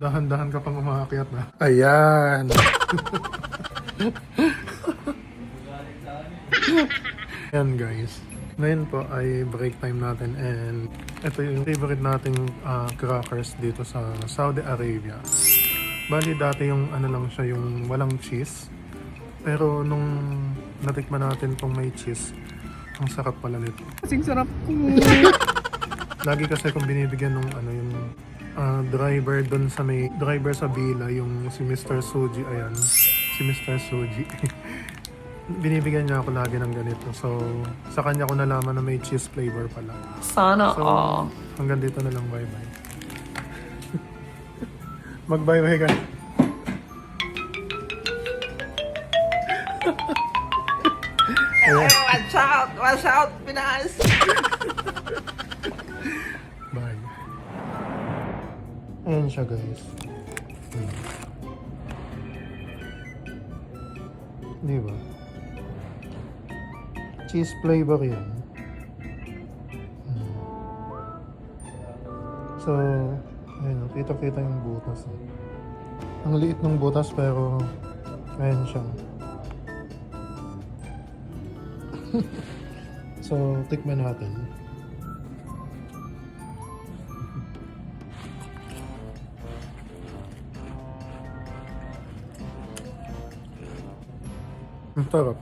Dahan-dahan ka pang umaakyat na. Ayan. Ayan guys. Ngayon po ay break time natin and ito yung favorite nating crackers dito sa Saudi Arabia. Bali dati yung ano lang siya, yung walang cheese. Pero nung natikman natin kung may cheese, ang sarap pala nito. Kasing sarap ko. Lagi kasi kung binibigyan ng ano yung driver doon sa may driver sa Bila, yung si Mr. Suji, ayan. Si Mr. Suji. Binibigyan niya ako lagi ng ganito. So, sa kanya ko nalaman na may cheese flavor pala. Sana So, all. hanggang dito na lang. Bye-bye. Mag-bye-bye ka. Watch out, Pinas! Bye. Ayan siya guys. Di ba? Cheese flavor yan. So, ayun, kita-kita yung butas. Ang liit ng butas pero ayan siya. So, tikman natin. Ang sarap.